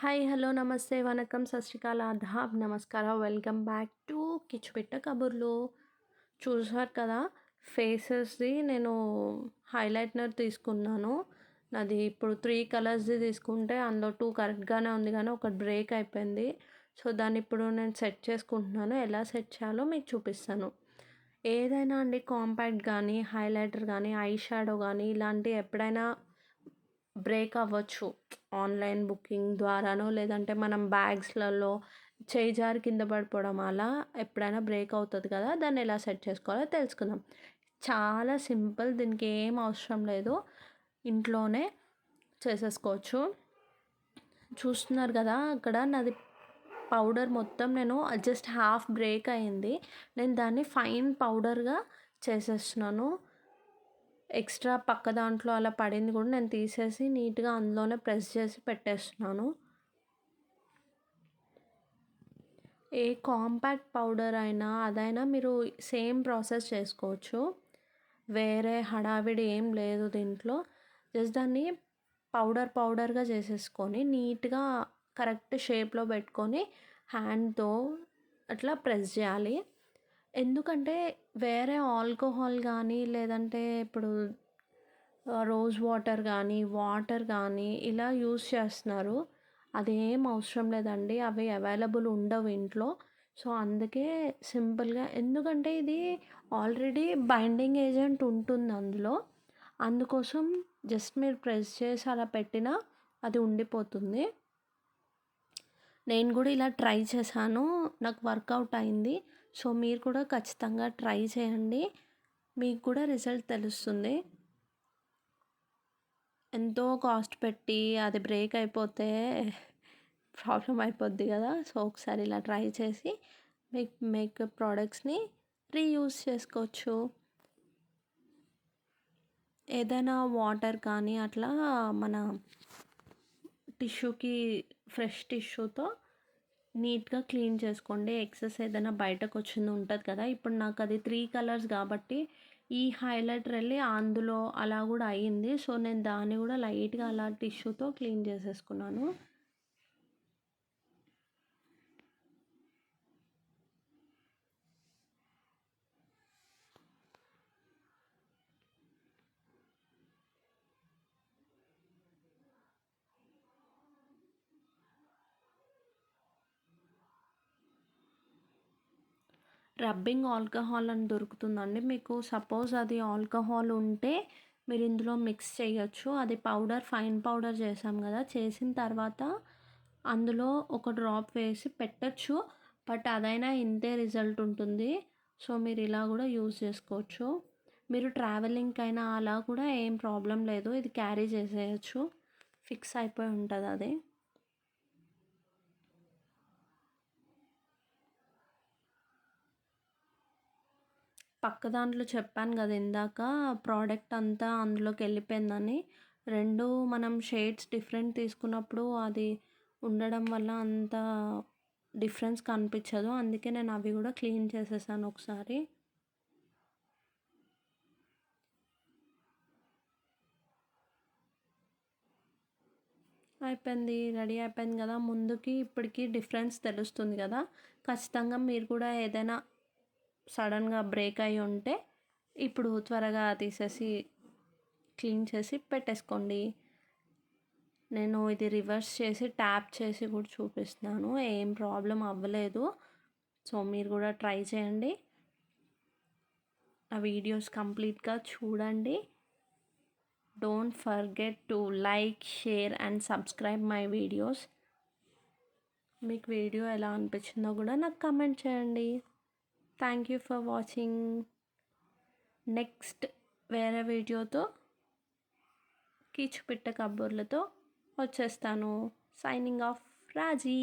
Hi, hello, నమస్తే, వణకం, సత్ శ్రీ అకాల్, ఆదాబ్, నమస్కార. వెల్కమ్ బ్యాక్ టు కిచ్చుపిట్ట కబుర్లు. చూసారు కదా, ఫేసెస్ది నేను హైలైట్నర్ తీసుకున్నాను. నాది ఇప్పుడు 3 కలర్స్ది తీసుకుంటే అందులో 2 కరెక్ట్గానే ఉంది, కానీ ఒకటి బ్రేక్ అయిపోయింది. సో దాన్ని ఇప్పుడు నేను సెట్ చేసుకుంటున్నాను. ఎలా సెట్ చేయాలో మీకు చూపిస్తాను. ఏదైనా అండి, కాంపాక్ట్ కానీ, హైలైటర్ కానీ, ఐ షాడో కానీ ఇలాంటివి ఎప్పుడైనా బ్రేక్ అవ్వచ్చు. ఆన్‌లైన్ బుకింగ్ ద్వారానో, లేదంటే మనం బ్యాగ్స్‌లలో చేయి జారి కింద పడిపోవడం అలా ఎప్పుడైనా బ్రేక్ అవుతది కదా! దాన్ని ఎలా సెట్ చేసుకోవాలో తెలుసుకుందాం. చాలా సింపుల్. దీనికి ఏం అవసరం లేదు. ఇంట్లోనే చేసేసుకోవచ్చు. చూస్తున్నారు కదా! అక్కడ నాది పౌడర్ మొత్తం నేను జస్ట్ హాఫ్ బ్రేక్ అయింది. నేను దాన్ని ఫైన్ పౌడర్‌గా చేసేస్తున్నాను. ఎక్స్ట్రా పక్క దాంట్లో అలా పడింది కూడా నేను తీసేసి నీట్‌గా అందులోనే ప్రెస్ చేసి పెట్టేస్తున్నాను. ఏ కాంపాక్ట్ పౌడర్ అయినా అదైనా మీరు సేమ్ ప్రాసెస్ చేసుకోవచ్చు. వేరే హడావిడి ఏం లేదు దీంట్లో. జస్ట్ దాన్ని పౌడర్‌గా చేసేసుకొని నీట్‌గా కరెక్ట్ షేప్‌లో పెట్టుకొని హ్యాండ్‌తో అట్లా ప్రెస్ చేయాలి. ఎందుకంటే వేరే ఆల్కహాల్ కానీ, లేదంటే ఇప్పుడు రోజ్ వాటర్ కానీ ఇలా యూజ్ చేస్తున్నారు. అదేం అవసరం లేదండి. అవి అవైలబుల్ ఉండవు ఇంట్లో. సో అందుకే సింపుల్‌గా, ఎందుకంటే ఇది ఆల్రెడీ బైండింగ్ ఏజెంట్ ఉంటుంది అందులో. అందుకోసం జస్ట్ మీరు ప్రెస్ చేసి అలా పెట్టినా అది ఉండిపోతుంది. నేను కూడా ఇలా ట్రై చేశాను. నాకు వర్కౌట్ అయింది. సో మీరు కూడా ఖచ్చితంగా ట్రై చేయండి. మీకు కూడా రిజల్ట్ తెలుస్తుంది. ఎంతో కాస్ట్ పెట్టి అది బ్రేక్ అయిపోతే ప్రాబ్లమ్ అయిపోద్ది కదా! సో ఒకసారి ఇలా ట్రై చేసి మేకప్ ప్రోడక్ట్స్‌ని రీయూజ్ చేసుకోవచ్చు. ఏదైనా వాటర్ కానీ అట్లా మన టిష్యూకి ఫ్రెష్ టిష్యూతో నీట్‌గా క్లీన్ చేసుకోండి. ఎక్సెస్ ఏదైనా బయటకొచ్చింది ఉంటది కదా! ఇప్పుడు నాకు అది 3 కలర్స్ కాబట్టి ఈ హైలైటర్ వెళ్ళి అందులో అలా కూడా అయింది. సో నేను దాన్ని కూడా లైట్‌గా అలా టిష్యూతో క్లీన్ చేసేసుకున్నాను. రబ్బింగ్ ఆల్కహాల్ అని దొరుకుతుందండి. మీకు సపోజ్ అది ఆల్కహాల్ ఉంటే మీరు ఇందులో మిక్స్ చేయొచ్చు. అది పౌడర్, ఫైన్ పౌడర్ చేసాం కదా! చేసిన తర్వాత అందులో ఒక డ్రాప్ వేసి పెట్టొచ్చు. బట్ అదైనా ఇంతే రిజల్ట్ ఉంటుంది. సో మీరు ఇలా కూడా యూజ్ చేసుకోవచ్చు. మీరు ట్రావెలింగ్‌కైనా అలా కూడా ఏం ప్రాబ్లమ్ లేదు. ఇది క్యారీ చేసేయొచ్చు. ఫిక్స్ అయిపోయి ఉంటది అది. పక్క దాంట్లో చెప్పాను కదా ఇందాక, ప్రోడక్ట్ అంతా అందులోకి వెళ్ళిపోయిందని. 2 మనం షేడ్స్ డిఫరెంట్ తీసుకున్నప్పుడు అది ఉండడం వల్ల అంత డిఫరెన్స్ కనిపించదు. అందుకే నేను అవి కూడా క్లీన్ చేసేసాను ఒకసారి. అయిపోయింది. రెడీ అయిపోయింది కదా! ముందుకి ఇప్పటికి డిఫరెన్స్ తెలుస్తుంది కదా! ఖచ్చితంగా మీరు కూడా ఏదైనా సడన్‌గా బ్రేక్ అయ్యి ఉంటే ఇప్పుడు త్వరగా తీసేసి క్లీన్ చేసి పెట్టేసుకోండి. నేను ఇది రివర్స్ చేసి ట్యాప్ చేసి కూడా చూపిస్తున్నాను. ఏం ప్రాబ్లం అవ్వలేదు. సో మీరు కూడా ట్రై చేయండి. ఆ వీడియోస్ కంప్లీట్‌గా చూడండి. Don't forget to like, share and subscribe my videos. మీకు వీడియో ఎలా అనిపించిందో కూడా నాకు కమెంట్ చేయండి. Thank you for watching. Next వేరే వీడియోతో, కీచుపిట్ట కబుర్లతో వచ్చేస్తాను. సైనింగ్ ఆఫ్, రాజీ.